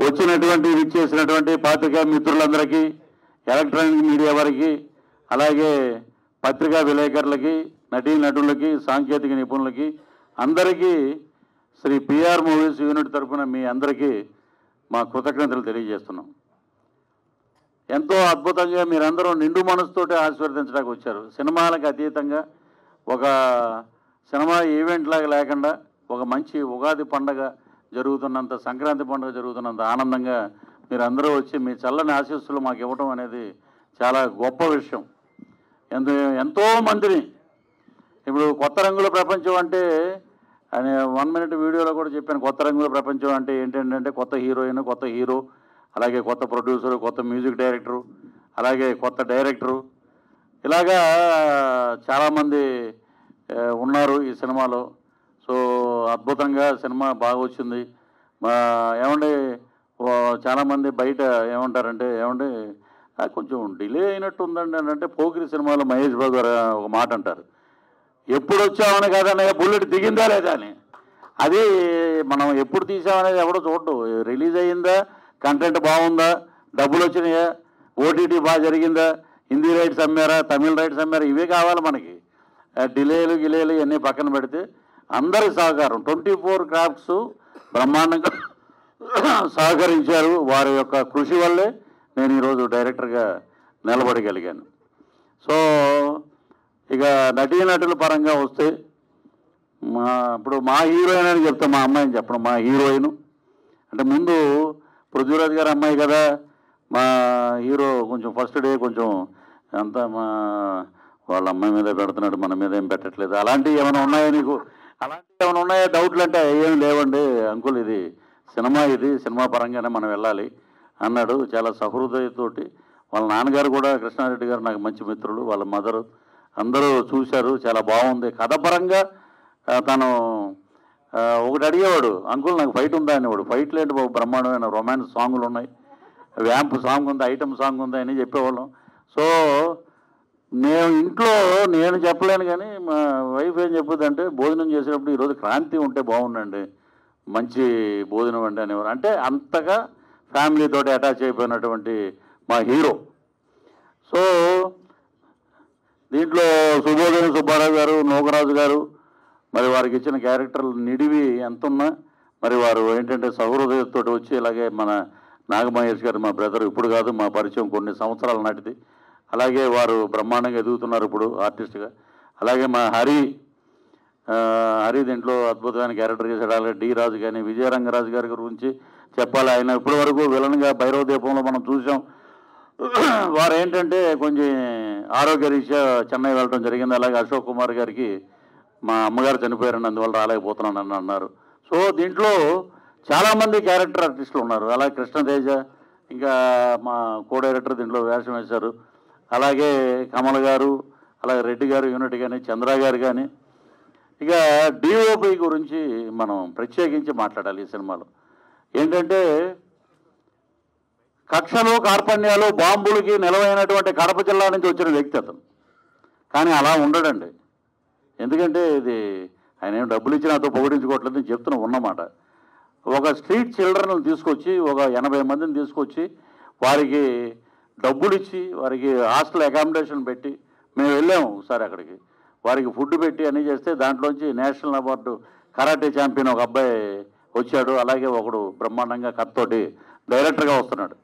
వచ్చినటువంటి విచ్చేసినటువంటి పాత్రికా మిత్రులందరికీ, ఎలక్ట్రానిక్ మీడియా వారికి, అలాగే పత్రికా విలేకరులకి, నటీనటులకి, సాంకేతిక నిపుణులకి అందరికీ శ్రీ పిఆర్ మూవీస్ యూనిట్ తరఫున మీ అందరికీ మా కృతజ్ఞతలు తెలియజేస్తున్నాం. ఎంతో అద్భుతంగా మీరందరూ నిండు మనసుతోటి ఆశీర్వదించడానికి వచ్చారు. సినిమాలకు అతీతంగా ఒక సినిమా ఈవెంట్ లాగా లేకుండా ఒక మంచి ఉగాది పండగ జరుగుతున్నంత, సంక్రాంతి పండుగ జరుగుతున్నంత ఆనందంగా మీరందరూ వచ్చి మీ చల్లని ఆశీస్సులు మాకు ఇవ్వడం అనేది చాలా గొప్ప విషయం. ఎంతోమందిని ఇప్పుడు కొత్త రంగుల ప్రపంచం అంటే అని 1 మినిట్ వీడియోలో కూడా చెప్పాను. కొత్త రంగుల ప్రపంచం అంటే ఏంటంటే కొత్త హీరోయిన్, కొత్త హీరో, అలాగే కొత్త ప్రొడ్యూసరు, కొత్త మ్యూజిక్ డైరెక్టరు, అలాగే కొత్త డైరెక్టరు, ఇలాగా చాలామంది ఉన్నారు ఈ సినిమాలో. సో అద్భుతంగా సినిమా బాగా వచ్చింది. ఏమండి చాలామంది బయట ఏమంటారంటే, ఏమండి కొంచెం డిలే అయినట్టు ఉందండి అని అంటే, పోకిరి సినిమాలో మహేష్ బాబు గారు ఒక మాట అంటారు, ఎప్పుడు వచ్చామని కాదన్నయ్య బుల్లెట్ దిగిందా లేదా అని. అది మనం ఎప్పుడు తీసామనేది ఎవడో చూడడు. రిలీజ్ అయ్యిందా, కంటెంట్ బాగుందా, డబ్బులు వచ్చినాయా, ఓటీటీ బాగా జరిగిందా, హిందీ రైట్స్ అమ్మారా, తమిళ రైట్స్ అమ్మారా, ఇవే కావాలి మనకి. డిలేలు ఇవన్నీ పక్కన పెడితే అందరి సహకారం 24 క్రాఫ్ట్స్ బ్రహ్మాండంగా సహకరించారు. వారి యొక్క కృషి వల్లే నేను ఈరోజు డైరెక్టర్గా నిలబడగలిగాను. సో ఇక నటీనటుల పరంగా వస్తే ఇప్పుడు మా హీరోయిన్ అని చెప్తా, మా అమ్మాయిని చెప్పడం. మా హీరోయిన్ అంటే ముందు పృథ్వీరాజ్ గారి అమ్మాయి కదా, మా హీరో కొంచెం ఫస్ట్ డే కొంచెం అంతా వాళ్ళ అమ్మాయి మీద పెడుతున్నాడు, మన మీద ఏం పెట్టట్లేదు. అలాంటివి ఏమైనా ఉన్నాయా నీకు? అలాంటివి ఏమైనా ఉన్నాయా డౌట్లు అంటే, ఏమి లేవండి అంకుల్, ఇది సినిమా పరంగానే మనం వెళ్ళాలి అన్నాడు. చాలా సహృదయతోటి. వాళ్ళ నాన్నగారు కూడా కృష్ణారెడ్డి గారు నాకు మంచి మిత్రులు, వాళ్ళ మదరు అందరూ చూశారు. చాలా బాగుంది కథ పరంగా. తను ఒకటి అడిగేవాడు, అంకుల్ నాకు ఫైట్ ఉందా అనేవాడు. ఫైట్ లేంటి బాబు, బ్రహ్మాండమైన రొమాన్స్ సాంగులు ఉన్నాయి, వ్యాంప్ సాంగ్ ఉంది, ఐటమ్ సాంగ్ ఉంది అని చెప్పేవాళ్ళం. సో నేను చెప్పలేను కానీ మా వైఫ్ ఏం చెప్పుద్దంటే, భోజనం చేసేటప్పుడు ఈరోజు క్రాంతి ఉంటే బాగుండండి, మంచి భోజనం అండి అనేవారు. అంటే అంతగా ఫ్యామిలీతోటి అటాచ్ అయిపోయినటువంటి మా హీరో. సో దీంట్లో సుబోధన సుబ్బారావు గారు, నోగరాజు గారు, మరి వారికి ఇచ్చిన క్యారెక్టర్లు నిడివి ఎంతున్నా మరి వారు ఏంటంటే సహృదయంతో వచ్చి, ఇలాగే మన నాగమహేష్ గారు మా బ్రదర్, ఇప్పుడు కాదు మా పరిచయం కొన్ని సంవత్సరాల నాటిది. అలాగే వారు బ్రహ్మాండంగా ఎదుగుతున్నారు ఇప్పుడు ఆర్టిస్ట్గా. అలాగే మా హరి దీంట్లో అద్భుతమైన క్యారెక్టర్ చేశాడు. అలాగే డి రాజు కానీ, విజయరంగరాజు గారి గురించి చెప్పాలి. ఆయన ఇప్పటి వరకు విలన్గా భైరవ దీపంలో మనం చూసాం. వారు ఏంటంటే కొంచెం ఆరోగ్య రీత్యా చెన్నై వెళ్ళడం జరిగింది. అలాగే అశోక్ కుమార్ గారికి మా అమ్మగారు చనిపోయారని అందువల్ల రాలేకపోతున్నానని అన్నారు. సో దీంట్లో చాలామంది క్యారెక్టర్ ఆర్టిస్టులు ఉన్నారు. అలాగే కృష్ణతేజ, ఇంకా మా కో డైరెక్టర్ దీంట్లో వేషం వేశారు. అలాగే కమల్ గారు, అలాగే రెడ్డి గారు యూనిట్ కానీ, చంద్ర గారు కానీ. ఇక డిఓపి గురించి మనం ప్రత్యేకించి మాట్లాడాలి ఈ సినిమాలో. ఏంటంటే కక్షలు, కార్పణ్యాలు, బాంబులకి నిలవైనటువంటి కడప జిల్లా నుంచి వచ్చిన వ్యక్తి అతను. కానీ అలా ఉండడండి. ఎందుకంటే ఇది ఆయన ఏం డబ్బులు ఇచ్చి నాతో పొగిడించుకోవట్లేదని చెప్తున్నా ఉన్నమాట. ఒక స్ట్రీట్ చిల్డ్రన్లు తీసుకొచ్చి, ఒక 80 మందిని తీసుకొచ్చి, వారికి డబ్బులు ఇచ్చి, వారికి హాస్టల్ అకామిడేషన్ పెట్టి, మేము వెళ్ళాము ఒకసారి అక్కడికి, వారికి ఫుడ్ పెట్టి అన్నీ చేస్తే దాంట్లోంచి నేషనల్ అవార్డు కరాటే ఛాంపియన్ ఒక అబ్బాయి వచ్చాడు. అలాగే ఒకడు బ్రహ్మాండంగా కథతోటి డైరెక్టర్గా వస్తున్నాడు,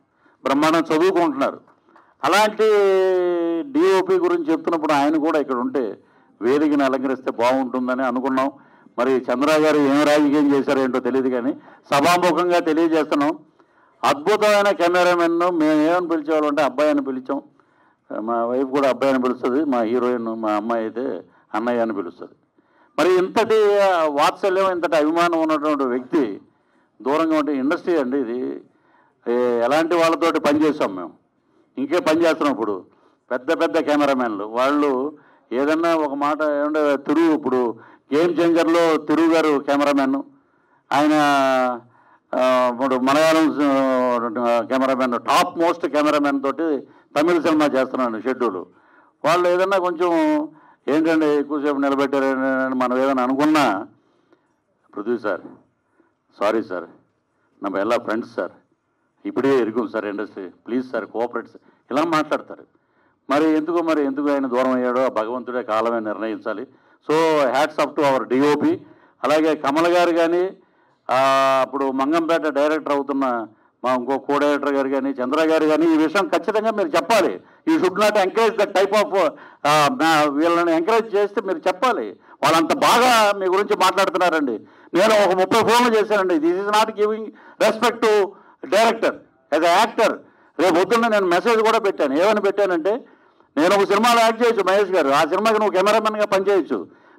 బ్రహ్మాండం చదువుకుంటున్నారు. అలాంటి డిఓపి గురించి చెప్తున్నప్పుడు ఆయన కూడా ఇక్కడ ఉంటే వేదికను అలంకరిస్తే బాగుంటుందని అనుకున్నాం. మరి చంద్ర గారు ఏం రాజకీయం చేశారో ఏంటో తెలియదు కానీ సభాముఖంగా తెలియజేస్తున్నాం. అద్భుతమైన కెమెరామెన్ను మేము ఏమని పిలిచేవాళ్ళంటే అబ్బాయి అని పిలిచాం. మా వైఫ్ కూడా అబ్బాయి అని పిలుస్తుంది, మా హీరోయిన్ మా అమ్మాయి అయితే అన్నయ్య అని పిలుస్తుంది. మరి ఇంతటి వాత్సల్యం, ఇంతటి అభిమానం ఉన్నటువంటి వ్యక్తి దూరంగా ఉంటే ఇండస్ట్రీ అండి ఇది. ఎలాంటి వాళ్ళతోటి పనిచేసాం మేము, ఇంకే పని చేస్తున్నాం. ఇప్పుడు పెద్ద కెమెరామెన్లు వాళ్ళు ఏదన్నా ఒక మాట ఏమంటే ఇప్పుడు గేమ్ చేంజర్లో తిరుగు గారు కెమెరామెన్, ఆయన ఇప్పుడు Malayalam cameraman, top most cameraman తోటి తమిళ సినిమా చేస్తున్నాను షెడ్యూల్. వాళ్ళు ఏదన్నా కొంచెం ఏంటంటే ఎక్కువసేపు నిలబెట్టారని మనం ఏదైనా అనుకున్నా, పృథ్వీ సార్ సారీ సార్, நம்ம எல்லா ఫ్రెండ్స్ సార్, ఇప్పుడే ఎరుగుం sir industry, please sir cooperate sir ఇలా మాట్లాడతారు. మరి ఎందుకు ఆయన దూరం అయ్యాడో ఆ భగవంతుడే కాలమే నిర్ణయించాలి. So hats up to our DOP. అలాగే కమల్ గారు కానీ, అప్పుడు మంగంపేట డైరెక్టర్ అవుతున్న మా ఇంకో కో డైరెక్టర్ గారు కానీ, చంద్ర గారు కానీ, ఈ విషయం ఖచ్చితంగా మీరు చెప్పాలి. You should not encourage that type of వీళ్ళని ఎంకరేజ్ చేస్తే మీరు చెప్పాలి. వాళ్ళంత బాగా మీ గురించి మాట్లాడుతున్నారండి. నేను ఒక 30 ఫోన్లు చేశానండి. This is not giving respect to director as a actor. రేపు పొద్దున్న నేను మెసేజ్ కూడా పెట్టాను. ఏమని పెట్టానంటే, నేను ఒక సినిమాలో యాక్ట్ చేయొచ్చు మహేష్ గారు, ఆ సినిమాకి నువ్వు కెమెరామెన్గా పనిచేయచ్చు.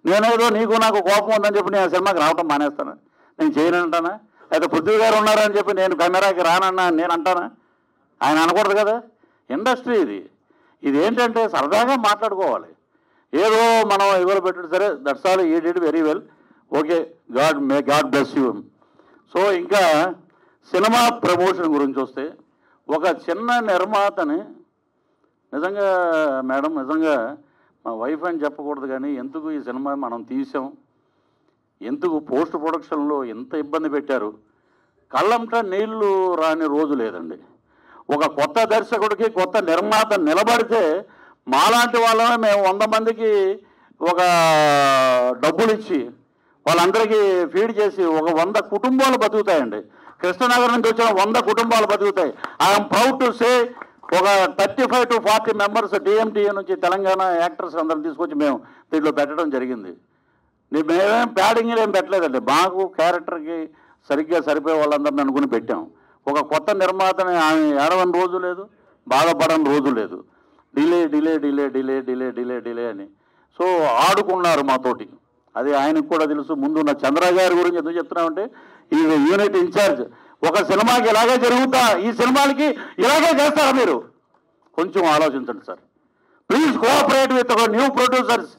నేనేదో నాకు కోపం ఉందని చెప్పి నేను ఆ సినిమాకి రావటం మానేస్తాను, నేను చేయనంటానా? అయితే పృథ్వీ గారు ఉన్నారని చెప్పి నేను కెమెరాకి రానన్నా నేను అంటానా? ఆయన అనకూడదు కదా. ఇండస్ట్రీ ఇది ఏంటంటే సరదాగా మాట్లాడుకోవాలి. ఏదో మనం ఎవరు పెట్టాడు సరే, that's all, you did very well, okay, God bless you. So ఇంకా సినిమా ప్రమోషన్ గురించి వస్తే, ఒక చిన్న నిర్మాతని నిజంగా మేడం, నిజంగా మా వైఫ్ అని చెప్పకూడదు కానీ, ఎందుకు ఈ సినిమా మనం తీసాం, ఎందుకు పోస్ట్ ప్రొడక్షన్లో ఎంత ఇబ్బంది పెట్టారు, కళ్ళంట నీళ్లు రాని రోజు లేదండి. ఒక కొత్త దర్శకుడికి కొత్త నిర్మాత నిలబడితే మాలాంటి వాళ్ళమే మేము 100 మందికి ఒక డబ్బులు ఇచ్చి వాళ్ళందరికీ ఫీడ్ చేసి ఒక 100 కుటుంబాలు బతుకుతాయండి. కృష్ణనగర్ నుంచి వచ్చిన 100 కుటుంబాలు బతుకుతాయి. ఐఎమ్ ప్రౌడ్ టు సే ఒక 35 to 40 మెంబర్స్ డిఎంటీఏ నుంచి తెలంగాణ యాక్టర్స్ అందరం తీసుకొచ్చి మేము దీంట్లో పెట్టడం జరిగింది. మేమేం ప్యాడింగ్లు ఏం పెట్టలేదండి, మాకు క్యారెక్టర్కి సరిగ్గా సరిపోయే వాళ్ళందరిని అనుకుని పెట్టాం. ఒక కొత్త నిర్మాతని ఆమె ఏడవని రోజు లేదు, బాధపడని రోజు లేదు. Delay delay delay delay delay delay delay అని సో ఆడుకున్నారు మాతోటి. అది ఆయనకు కూడా తెలుసు. ముందున్న చంద్ర గారి గురించి ఎందుకు చెప్తున్నామంటే, ఈ యూనిట్ ఇన్ఛార్జ్. ఒక సినిమాకి ఇలాగే జరుగుతా, ఈ సినిమాలకి ఇలాగే చేస్తారా మీరు? కొంచెం ఆలోచించండి sir. Please cooperate with new producers.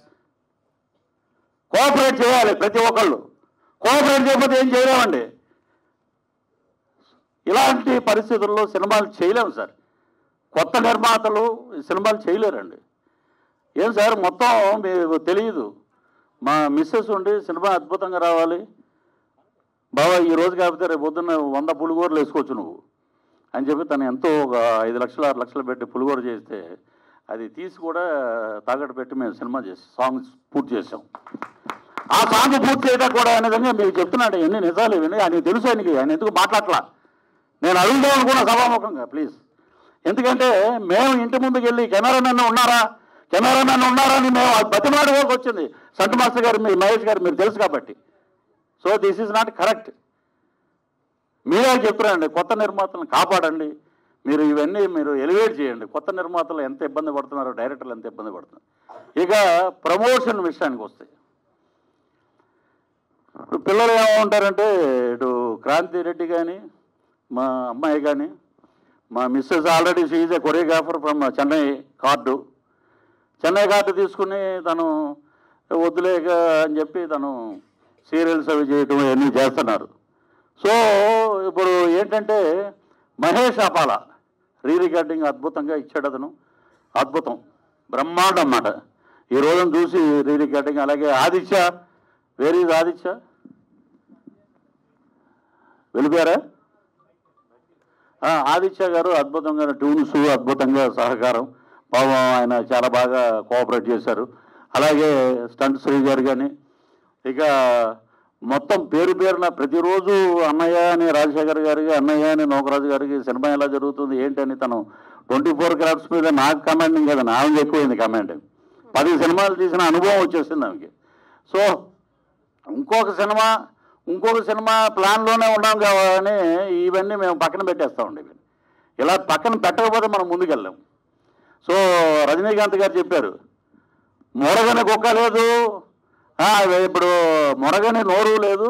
Cooperate చేయాలి ప్రతి ఒక్కళ్ళు. కోఆపరేట్ చేయకపోతే ఏం చేయలేమండి. ఇలాంటి పరిస్థితుల్లో సినిమాలు చేయలేము సార్. కొత్త నిర్మాతలు సినిమాలు చేయలేరండి. ఏం సార్ మొత్తం మీకు తెలియదు. మా మిస్సెస్ ఉండి సినిమా అద్భుతంగా రావాలి బాబా, ఈ రోజు కాకపోతే రేపు పొద్దున్న 100 పులిగోరలు వేసుకోవచ్చు నువ్వు అని చెప్పి తను ఎంతో ఒక 5 లక్షలు 6 లక్షలు పెట్టి పులిగోర చేస్తే అది తీసి కూడా తాకట్టు పెట్టి మేము సినిమా చేసి సాంగ్స్ పూర్తి చేసాం. ఆ సాంగ్ పూర్తి చేయడం కూడా నిజంగా మీకు చెప్తున్నాడు, ఎన్ని నిజాలు ఇవన్నీ ఆయనకి తెలుసు. ఆయన ఎందుకు మాట్లాడలా, నేను అడుగుదాం అనుకున్న సభాముఖంగా ప్లీజ్. ఎందుకంటే మేము ఇంటి ముందుకు వెళ్ళి కెమెరామెన్ ఉన్నారా అని మేము బతిమాడుకోవాల్సి వచ్చింది. సంటు మాస్టర్ గారు, మీరు మహేష్ గారు, మీరు తెలుసు కాబట్టి. So this is not correct. మీరే చెప్తున్నారండి, కొత్త నిర్మాతలను కాపాడండి, మీరు ఇవన్నీ మీరు ఎలివేట్ చేయండి. కొత్త నిర్మాతలు ఎంత ఇబ్బంది పడుతున్నారో, డైరెక్టర్లు ఎంత ఇబ్బంది పడుతున్నారు. ఇక ప్రమోషన్ విషయానికి వస్తే, పిల్లలు ఏమంటారంటే, ఇటు క్రాంతి రెడ్డి కానీ, మా అమ్మాయి కానీ, మా missus already she is a choreographer from Chennai card తీసుకుని తను వద్దులేక అని చెప్పి తను సీరియల్స్ అవి చేయటం ఇవన్నీ చేస్తున్నారు. సో ఇప్పుడు ఏంటంటే మహేష్ అపాల రికార్డింగ్ అద్భుతంగా ఇచ్చాడు. అతను అద్భుతం, బ్రహ్మాండం అన్నమాట. ఈ రోజున చూసి రికార్డింగ్. అలాగే ఆదిత్య, వేర్ ఈజ్ ఆదిత్య, వెళ్ళిపోయారా? ఆదిత్య గారు అద్భుతంగా ట్యూన్స్, అద్భుతంగా సహకారం, పాపం ఆయన చాలా బాగా కోఆపరేట్ చేశారు. అలాగే స్టంట్ శ్రీ గారు కానీ, ఇక మొత్తం పేరున ప్రతిరోజు అన్నయ్య అని రాజశేఖర్ గారికి, అన్నయ్య అని నోకరాజు గారికి సినిమా ఎలా జరుగుతుంది ఏంటని తను 24 క్రాఫ్ట్స్ మీద నాకు కమాండింగ్ కదండి, ఆమెకి ఎక్కువైంది కమాండింగ్. 10 సినిమాలు తీసిన అనుభవం వచ్చేసింది ఆమెకి. సో ఇంకొక సినిమా ప్లాన్లోనే ఉన్నాం కావాలని ఇవన్నీ మేము పక్కన పెట్టేస్తామండి. ఇలా పక్కన పెట్టకపోతే మనం ముందుకెళ్ళాం. సో రజనీకాంత్ గారు చెప్పారు, మొరగని కుక్క లేదు, ఇప్పుడు మొరగని నోరు లేదు,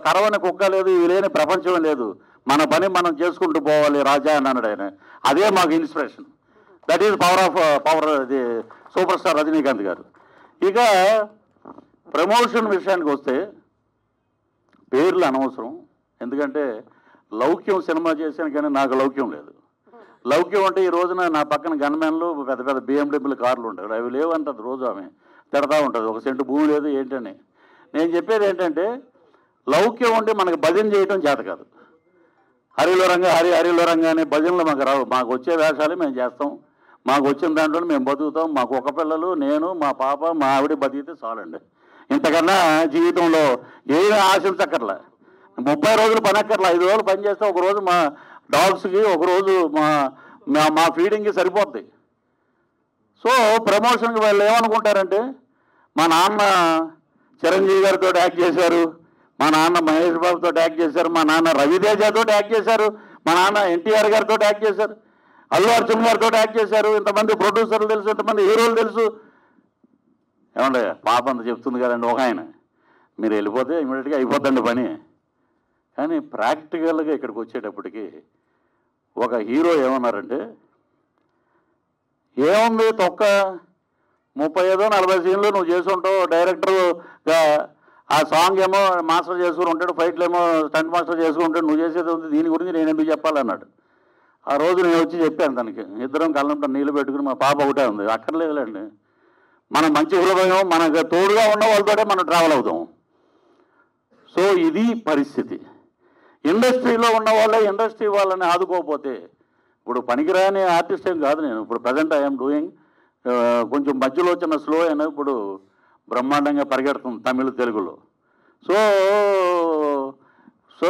కరవని కుక్క లేదు, ఇవి లేని ప్రపంచం లేదు, మన పని మనం చేసుకుంటూ పోవాలి రాజా అని అన్నాడు ఆయన. అదే మాకు ఇన్స్పిరేషన్. దట్ ఈజ్ పవర్ ఇది సూపర్ స్టార్ రజనీకాంత్ గారు. ఇక ప్రమోషన్ విషయానికి వస్తే పేర్లు అనవసరం. ఎందుకంటే లౌక్యం సినిమా చేశాను కానీ నాకు లౌక్యం లేదు. లౌక్యం అంటే ఈ రోజున నా పక్కన గన్మెన్లు పెద్ద పెద్ద BMW కార్లు ఉంటాయి, అవి లేవంటది. రోజు ఆమె తిడతా ఉంటుంది, 1 సెంటు భూమి లేదు ఏంటని. నేను చెప్పేది ఏంటంటే, లౌక్యం ఉంటే మనకి భజన చేయటం చేత కాదు. హరిలో రంగా హరిలో రంగా అనే భజనలు మాకు రావు. మాకు వచ్చే వేషాలు మేము చేస్తాం, మాకు వచ్చిన దాంట్లో మేము బతుకుతాం. మాకు ఒక పిల్లలు, నేను, మా పాప, మా ఆవిడ బతికితే చాలండి. ఇంతకన్నా జీవితంలో ఏమీ ఆశించక్కర్లే. 30 రోజులు పని అక్కర్లా, 5 రోజులు పని చేస్తే ఒకరోజు మా డాగ్స్కి, ఒకరోజు మా ఫీడింగ్కి సరిపోద్ది. సో ప్రమోషన్కి వాళ్ళు ఏమనుకుంటారంటే మా నాన్న చిరంజీవి గారితో యాక్ట్ చేశారు, మా నాన్న మహేష్ బాబుతో యాక్ట్ చేశారు, మా నాన్న రవితేజతో యాక్ట్ చేశారు, మా నాన్న ఎన్టీఆర్ గారితో యాక్ట్ చేశారు, అల్లు అర్జున్ గారితో యాక్ట్ చేశారు, ఇంతమంది ప్రొడ్యూసర్లు తెలుసు, ఇంతమంది హీరోలు తెలుసు. ఏమండి పాప అంత చెప్తుంది కదండి ఒక ఆయన, మీరు వెళ్ళిపోతే ఇమీడియట్గా అయిపోద్దండి పని. కానీ ప్రాక్టికల్గా ఇక్కడికి వచ్చేటప్పటికి ఒక హీరో ఏమన్నారంటే, ఏముంది తొక్క 35-40 సీన్లు నువ్వు చేసి ఉంటావు, డైరెక్టర్గా ఆ సాంగ్ ఏమో మాస్టర్ చేసుకుని ఉంటాడు, ఫైట్లు ఏమో స్టంట్ మాస్టర్ చేసుకుని ఉంటాడు, నువ్వు చేసేది ఉంది, దీని గురించి నేను ఎందుకు చెప్పాలన్నాడు. ఆ రోజు నేను వచ్చి చెప్పాను తనకి, ఇద్దరం కళ్ళంట నీళ్ళు పెట్టుకుని, మా పాప ఒకటే ఉంది, అక్కర్లేదులేండి, మనం మంచి హృదయం, మనకు తోడుగా ఉన్న వాళ్ళతోనే మనం ట్రావెల్ అవుతాం. సో ఇది పరిస్థితి. ఇండస్ట్రీలో ఉన్న వాళ్ళే ఇండస్ట్రీ వాళ్ళని ఆదుకోకపోతే, ఇప్పుడు పనికిరాని ఆర్టిస్ట్ ఏం కాదు నేను, ఇప్పుడు ప్రజెంట్ ఐఎమ్ డూయింగ్, కొంచెం మధ్యలో చిన్న స్లో అయినా ఇప్పుడు బ్రహ్మాండంగా పరిగెడుతుంది తమిళ తెలుగులో. సో సో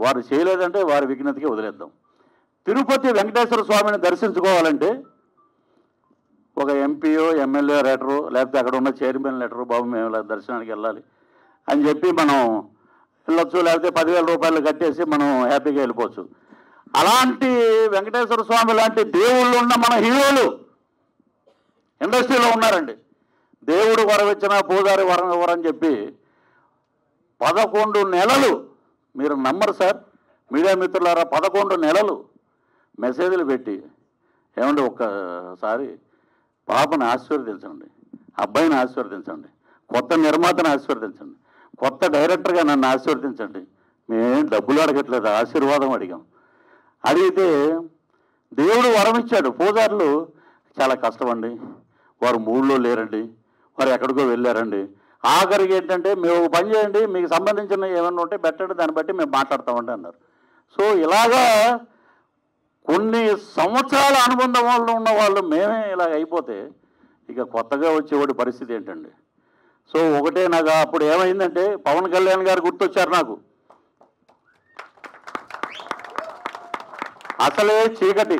వారు చేయలేదంటే వారి విఘ్నతకి వదిలేద్దాం. తిరుపతి వెంకటేశ్వర స్వామిని దర్శించుకోవాలంటే ఒక ఎంపీఓ, ఎమ్మెల్యే లెటరు, లేకపోతే అక్కడ ఉన్న చైర్మన్ లెటరు, బాబు మేము దర్శనానికి వెళ్ళాలి అని చెప్పి మనం వెళ్ళొచ్చు, లేకపోతే 10,000 రూపాయలు కట్టేసి మనం హ్యాపీగా వెళ్ళిపోవచ్చు. అలాంటి వెంకటేశ్వర స్వామి లాంటి దేవుళ్ళు ఉన్న మన హీరోలు ఇండస్ట్రీలో ఉన్నారండి. దేవుడు వరం ఇచ్చిన పూజారి వరం ఇవ్వరని చెప్పి 11 నెలలు, మీరు నమ్మరు సార్ మీడియా మిత్రులారా, 11 నెలలు మెసేజ్లు పెట్టి, ఏమంటే ఒక్కసారి పాపను ఆశీర్వదించండి, అబ్బాయిని ఆశీర్వదించండి, కొత్త నిర్మాతను ఆశీర్వదించండి, కొత్త డైరెక్టర్గా నన్ను ఆశీర్వదించండి, మేమేం డబ్బులు అడగట్లేదు, ఆశీర్వాదం అడిగాం. అడిగితే దేవుడు వరం ఇచ్చాడు. పూజారులు చాలా కష్టమండి, వారు మూడ్లో లేరండి, వారు ఎక్కడికో వెళ్ళారండి. ఆఖరికి ఏంటంటే మేము పని చేయండి, మీకు సంబంధించిన ఏమన్నా ఉంటే పెట్టండి, దాన్ని బట్టి మేము మాట్లాడతామండి అన్నారు. సో ఇలాగా కొన్ని సంవత్సరాల అనుబంధం వాళ్ళు ఉన్న వాళ్ళు మేమే ఇలాగ అయిపోతే ఇక కొత్తగా వచ్చేవాడి పరిస్థితి ఏంటండి. సో ఒకటే నాకు అప్పుడు ఏమైందంటే పవన్ కళ్యాణ్ గారు గుర్తొచ్చారు నాకు. అసలే చీకటి,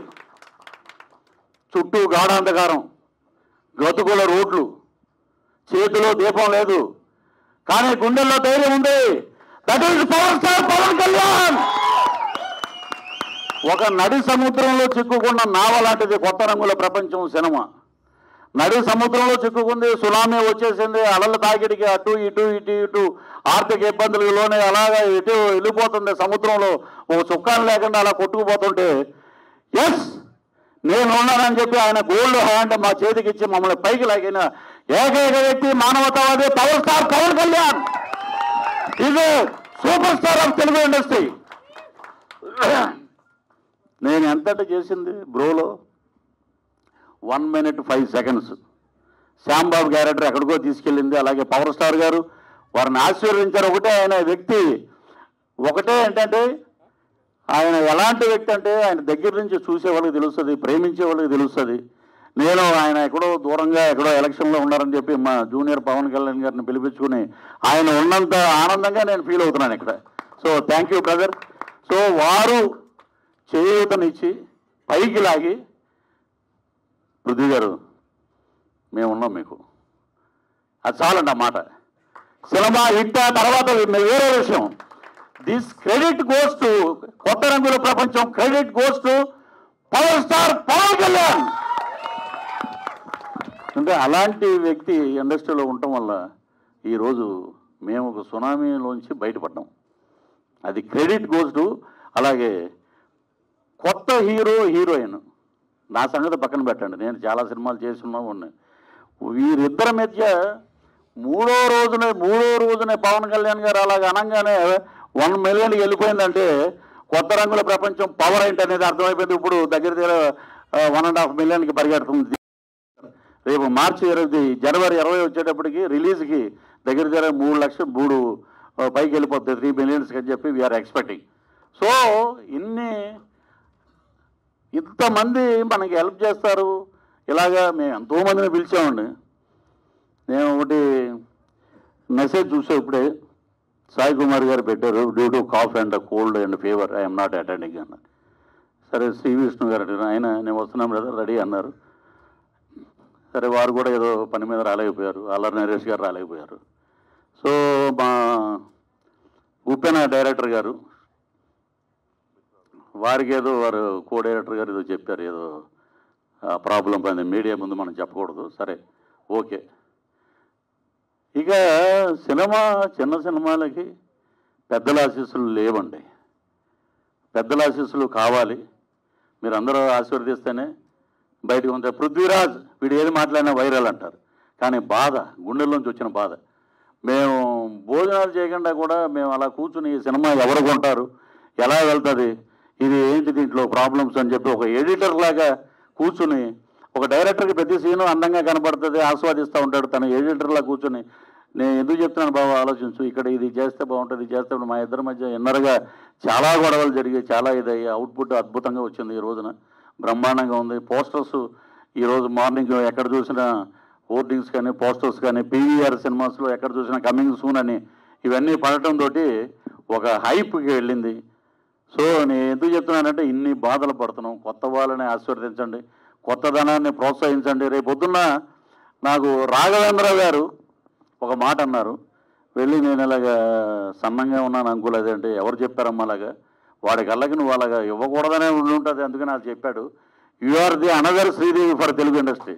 చుట్టూ గాఢాంధకారం, గతుకుల రోడ్లు, చేతిలో దీపం లేదు, కానీ గుండెల్లో ధైర్యం ఉంది. That is power star Pawan Kalyan. ఒక నడి సముద్రంలో చిక్కుకున్న నావ లాంటిది కొత్త రంగుల ప్రపంచం సినిమా. నడి సముద్రంలో చిక్కుకుంది, సునామీ వచ్చేసింది, అలల తాకిడికి అటు ఇటు ఇటు ఇటు ఆర్థిక ఇబ్బందులకు లోనే అలాగా ఇటు వెళ్ళిపోతుంది. సముద్రంలో ఒక చుక్కాను లేకుండా అలా కొట్టుకుపోతుంటే ఎస్ నేను ఉన్నానని చెప్పి ఆయన గోల్డ్ హ్యాండ్ మా చేతికి ఇచ్చి మమ్మల్ని పైకి లాగిన ఏకైక వ్యక్తి మానవతావాది పవర్ స్టార్ పవన్ కళ్యాణ్. ఇది super star of Telugu industry. నేను ఎంతటి చేసింది బ్రోలో 1 minute 5 seconds. శ్యాంబాబు క్యారెక్టర్ ఎక్కడికో తీసుకెళ్ళింది. అలాగే పవర్ స్టార్ గారు వారిని ఆశీర్వదించారు. ఒకటే ఆయన వ్యక్తి, ఒకటే ఏంటంటే ఆయన ఎలాంటి వ్యక్తి అంటే ఆయన దగ్గర నుంచి చూసే వాళ్ళకి తెలుస్తుంది, ప్రేమించే వాళ్ళకి తెలుస్తుంది. నేను ఆయన ఎక్కడో దూరంగా ఎక్కడో ఎలక్షన్లో ఉన్నారని చెప్పి మా జూనియర్ పవన్ కళ్యాణ్ గారిని పిలిపించుకుని ఆయన ఉన్నంత ఆనందంగా నేను ఫీల్ అవుతున్నాను ఇక్కడ. So thank you brother. So వారు చేయూతనిచ్చి పైకి లాగి, పృథ్వీ గారు మేమున్నాం మీకు, అది చాలండి ఆ మాట. సినిమా హిట్ తర్వాత వేరే విషయం. దిస్ క్రెడిట్ గోస్ టు కొత్త రంగుల ప్రపంచం, credit goes to power star Pawan Kalyan. అంటే అలాంటి వ్యక్తి ఇండస్ట్రీలో ఉండటం వల్ల ఈరోజు మేము ఒక సునామీలోంచి బయటపడ్డాం. అది క్రెడిట్ గోస్ టు. అలాగే కొత్త హీరో హీరోయిన్ నా సంగతి పక్కన పెట్టండి, నేను చాలా సినిమాలు చేస్తున్నా ఉన్నాయి. వీరిద్దరి మధ్య మూడో రోజునే పవన్ కళ్యాణ్ గారు అలాగ అనగానే 1 million వెళ్ళిపోయిందంటే కొత్త రంగుల ప్రపంచం పవర్ ఏంటి అనేది అర్థమైపోయింది. ఇప్పుడు దగ్గర 1.5 million పరిగెడుతుంది. రేపు జనవరి 20 వచ్చేటప్పటికి రిలీజ్కి దగ్గర 3 లక్షలు 3 పైకి వెళ్ళిపోతుంది, 3 million అని చెప్పి వీఆర్ ఎక్స్పెక్టింగ్. సో ఇంతమంది మనకి హెల్ప్ చేస్తారు. ఇలాగా మేము ఎంతోమందిని పిలిచామండి. నేను ఒకటి మెసేజ్ చూసే ఇప్పుడే సాయి కుమార్ గారు పెట్టారు, due to cough and cold and fever I'm not attending అన్నారు. సరే శ్రీ విష్ణు గారు ఆయన నేను వస్తున్నాం కదా రెడీ అన్నారు. సరే వారు కూడా ఏదో పని మీద రాలేకపోయారు. అల్లరి నరేష్ గారు రాలేకపోయారు. సో మా ఉపెన డైరెక్టర్ గారు వారికి ఏదో వారు కో డైరెక్టర్ గారు ఏదో చెప్పారు, ఏదో ప్రాబ్లం పైన మీడియా ముందు మనం చెప్పకూడదు. సరే ఓకే. ఇక సినిమా చిన్న సినిమాలకి పెద్దల ఆశీస్సులు లేవండి. పెద్దల ఆశీస్సులు కావాలి. మీరు అందరూ ఆశీర్వదిస్తేనే బయటకు ఉంటే పృథ్వీరాజ్ వీడు ఏది మాట్లాడినా వైరల్ అంటారు. కానీ బాధ, గుండెల్లోంచి వచ్చిన బాధ. మేము భోజనాలు చేయకుండా కూడా మేము అలా కూర్చుని ఈ సినిమా ఎవరు కొంటారు, ఎలా వెళ్తుంది, ఇది ఏంటి దీంట్లో ప్రాబ్లమ్స్ అని చెప్పి ఒక ఎడిటర్ లాగా కూర్చుని, ఒక డైరెక్టర్కి ప్రతి సీను అందంగా కనపడుతుంది, ఆస్వాదిస్తూ ఉంటాడు. తన ఎడిటర్లా కూర్చొని నేను ఎందుకు చెప్తున్నాను బాబు ఆలోచించు, ఇక్కడ ఇది చేస్తే బాగుంటుంది, ఇది చేస్తే మా ఇద్దరి మధ్య ఎన్నరగా చాలా గొడవలు జరిగాయి. చాలా ఇదయ్యి అవుట్పుట్ అద్భుతంగా వచ్చింది. ఈ రోజున బ్రహ్మాండంగా ఉంది. పోస్టర్స్ ఈరోజు మార్నింగ్ ఎక్కడ చూసినా హోర్డింగ్స్ కానీ పోస్టర్స్ కానీ పీవీఆర్ సినిమాస్లో ఎక్కడ చూసినా కమింగ్ సూన్ అని ఇవన్నీ పడటంతో ఒక హైప్కి వెళ్ళింది. సో నేను ఎందుకు చెప్తున్నానంటే ఇన్ని బాధలు పడుతున్నాం. కొత్త వాళ్ళని ఆశీర్వదించండి, కొత్తదనాన్ని ప్రోత్సహించండి. రేపు పొద్దున్న నాకు రాఘవేంద్ర గారు ఒక మాట అన్నారు, వెళ్ళి నేను ఇలాగా సన్నంగా ఉన్నాను అంకుల్ అది అంటే ఎవరు చెప్పారమ్మా అలాగా, వాడి కళ్ళకి నువ్వు అలాగా ఇవ్వకూడదనే ఉండి ఉంటుంది, అందుకని నాకు చెప్పాడు. You are the another Sridevi for Telugu industry,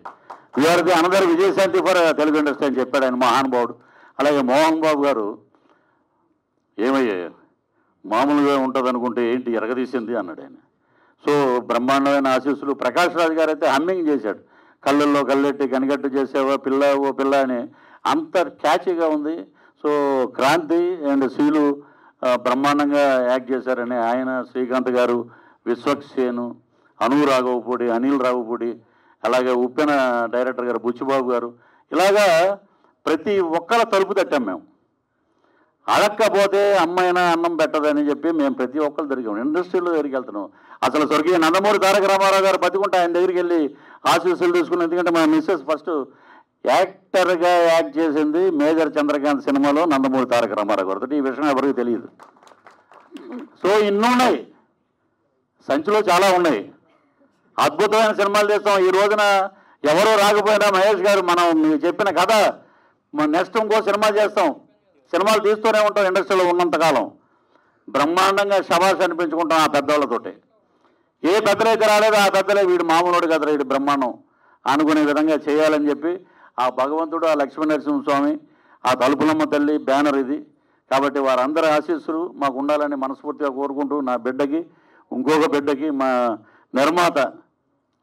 you are the another Vijayashanti for Telugu industry అని చెప్పాడు ఆయన మహానుభావుడు. అలాగే మోహన్ బాబు గారు ఏమయ్యారు, మామూలుగా ఉంటుంది అనుకుంటే ఏంటి ఎరగదీసింది అన్నాడు ఆయన. సో బ్రహ్మాండమైన ఆశీస్సులు. ప్రకాష్ రాజ్ గారు అయితే హమ్మింగ్ చేశాడు, కళ్ళల్లో కళ్ళెట్టి కనిగట్టు చేసేవా పిల్ల ఓ పిల్ల అని, అంత క్యాచీగా ఉంది. సో క్రాంతి అండ్ శీలు బ్రహ్మాండంగా యాక్ట్ చేశారని ఆయన, శ్రీకాంత్ గారు, విశ్వక్సేను, అను రాఘవపూడి, అనిల్ రాఘవపూడి, అలాగే ఉప్పెన డైరెక్టర్ గారు బుచ్చిబాబు గారు, ఇలాగా ప్రతి ఒక్కళ్ళ తలుపు తట్టాం మేము. అడక్కపోతే అమ్మైనా అన్నం పెట్టదని చెప్పి మేము ప్రతి ఒక్కరు తిరిగాం, ఇండస్ట్రీలో దగ్గరికి వెళ్తున్నాం. అసలు స్వర్గీయ నందమూరి తారక రామారావు గారు బతికుంటే ఆయన దగ్గరికి వెళ్ళి ఆశీస్సులు తీసుకుని, ఎందుకంటే మా మిస్సెస్ ఫస్ట్ యాక్టర్గా యాక్ట్ చేసింది మేజర్ చంద్రకాంత్ సినిమాలో నందమూరి తారక రామారావు గారితో. ఈ విషయం ఎవరికి తెలియదు. సో ఇన్నున్నాయి, సంచిలో చాలా ఉన్నాయి, అద్భుతమైన సినిమాలు చేస్తాం. ఈ రోజున ఎవరో రాకపోయినా మహేష్ గారు మనం మీకు చెప్పిన కథ నెక్స్ట్ ఇంకో సినిమా చేస్తాం, సినిమాలు తీస్తూనే ఉంటాం ఇండస్ట్రీలో ఉన్నంతకాలం. బ్రహ్మాండంగా శబాష్ అనిపించుకుంటాం ఆ పెద్దవాళ్ళతోటి. ఏ పెద్దలైతే రాలేదో ఆ పెద్దలే వీడు మామూలుడు కదరా వీడు బ్రహ్మాండం అనుకునే విధంగా చేయాలని చెప్పి ఆ భగవంతుడు, ఆ లక్ష్మీనరసింహస్వామి, ఆ తలుపులమ్మ తల్లి బ్యానర్ ఇది. కాబట్టి వారందరి ఆశీస్సులు మాకు ఉండాలని మనస్ఫూర్తిగా కోరుకుంటూ, నా బిడ్డకి ఇంకొక బిడ్డకి మా నిర్మాత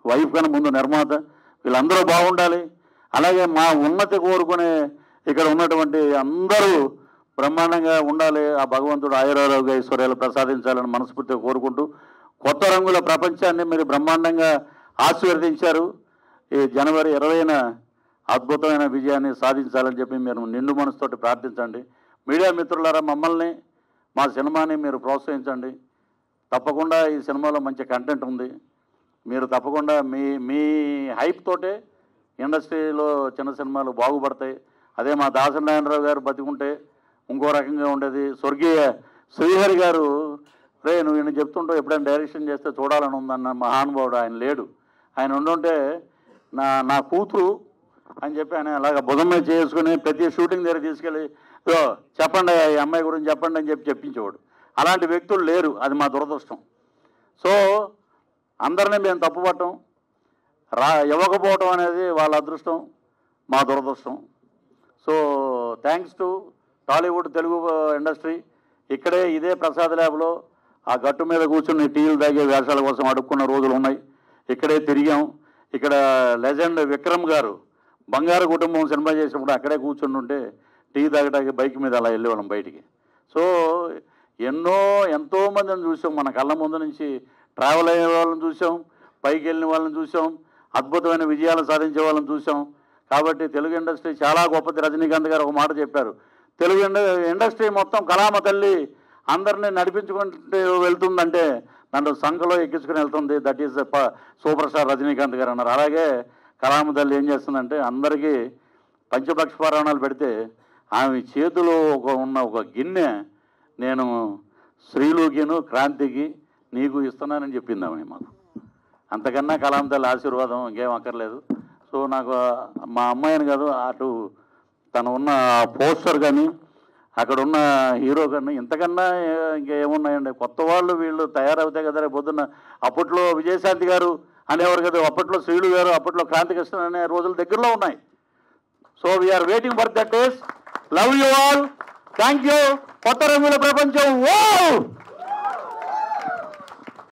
వైఫ్ కన్నా ముందు నిర్మాత వీళ్ళందరూ బాగుండాలి. అలాగే మా ఉన్నతి కోరుకునే ఇక్కడ ఉన్నటువంటి అందరూ బ్రహ్మాండంగా ఉండాలి. ఆ భగవంతుడు ఆయురారోగ్య ఐశ్వర్యాలు ప్రసాదించాలని మనస్ఫూర్తిగా కోరుకుంటూ, కొత్త రంగుల ప్రపంచాన్ని మీరు బ్రహ్మాండంగా ఆశీర్వదించారు. ఈ జనవరి 20న అద్భుతమైన విజయాన్ని సాధించాలని చెప్పి మీరు నిండు మనసుతోటి ప్రార్థించండి. మీడియా మిత్రులారా, మమ్మల్ని మా సినిమాని మీరు ప్రోత్సహించండి. తప్పకుండా ఈ సినిమాలో మంచి కంటెంట్ ఉంది. మీరు తప్పకుండా మీ హైప్ తోటే ఇండస్ట్రీలో చిన్న సినిమాలు బాగుపడతాయి. అదే మా దాసనారాయణరావు గారు బతికుంటే ఇంకో రకంగా ఉండేది. స్వర్గీయ శ్రీహరి గారు, రే నువ్వు ఈయన చెప్తుంటావు ఎప్పుడైనా డైరెక్షన్ చేస్తే చూడాలని ఉందన్న మహానుభావుడు, ఆయన లేడు. ఆయన ఉండుంటే నా కూతురు అని చెప్పి ఆయన అలాగ భుజం మీద చేసుకుని ప్రతి షూటింగ్ దగ్గర తీసుకెళ్ళి చెప్పండి ఈ అమ్మాయి గురించి చెప్పండి అని చెప్పి చెప్పించేవాడు. అలాంటి వ్యక్తులు లేరు, అది మా దురదృష్టం. సో అందరినీ మేము తప్పుపట్టం, ఇవ్వకపోవటం అనేది వాళ్ళ అదృష్టం, మా దురదృష్టం. So thanks to Tollywood Telugu industry. ఇక్కడే ఇదే ప్రసాద్ ల్యాబ్లో ఆ గట్టు మీద కూర్చుని టీలు తాగే వేషాల కోసం అడుక్కున్న రోజులు ఉన్నాయి. ఇక్కడే తిరిగాం. ఇక్కడ లెజెండ్ విక్రమ్ గారు బంగారు కుటుంబం సినిమా చేసినప్పుడు అక్కడే కూర్చుని ఉంటే టీ తాగడానికి బైక్ మీద అలా వెళ్ళేవాళ్ళం బయటికి. సో ఎంతోమందిని చూసాం, మన కళ్ళ ముందు నుంచి ట్రావెల్ అయ్యే వాళ్ళని చూసాం, పైకి వెళ్ళిన వాళ్ళని చూసాం, అద్భుతమైన విజయాలు సాధించే వాళ్ళని చూసాం. కాబట్టి తెలుగు ఇండస్ట్రీ చాలా గొప్పది. రజనీకాంత్ గారు ఒక మాట చెప్పారు, తెలుగు ఇండస్ట్రీ మొత్తం కళామ తల్లి అందరినీ నడిపించుకుంటూ వెళ్తుందంటే నన్ను సంఖలో ఎక్కించుకుని వెళ్తుంది. That is super star Rajinikanth గారు అన్నారు. అలాగే కళామ తల్లి ఏం చేస్తుందంటే అందరికీ పంచపక్షపారాణాలు పెడితే ఆమె చేతిలో ఉన్న ఒక గిన్నె నేను శ్రీలుకిను క్రాంతికి నీకు ఇస్తున్నానని చెప్పింది ఆమె మాకు. అంతకన్నా కళామ తల్లి ఆశీర్వాదం ఇంకేం అక్కర్లేదు. సో నాకు మా అమ్మాయిని కాదు, అటు తను ఉన్న పోస్టర్ కానీ అక్కడ ఉన్న హీరో కానీ ఇంతకన్నా ఇంకేమున్నాయండి. కొత్త వాళ్ళు వీళ్ళు తయారవుతాయి కదా రేపు పొద్దున్న. అప్పట్లో విజయశాంతి గారు అనేవారు కదా, అప్పట్లో శ్రీలు గారు, అప్పట్లో క్రాంతికృష్ణ అనే రోజులు దగ్గరలో ఉన్నాయి. So we're waiting for that days. Love you all. Thank you. కొత్త రంగుల ప్రపంచం. ఓ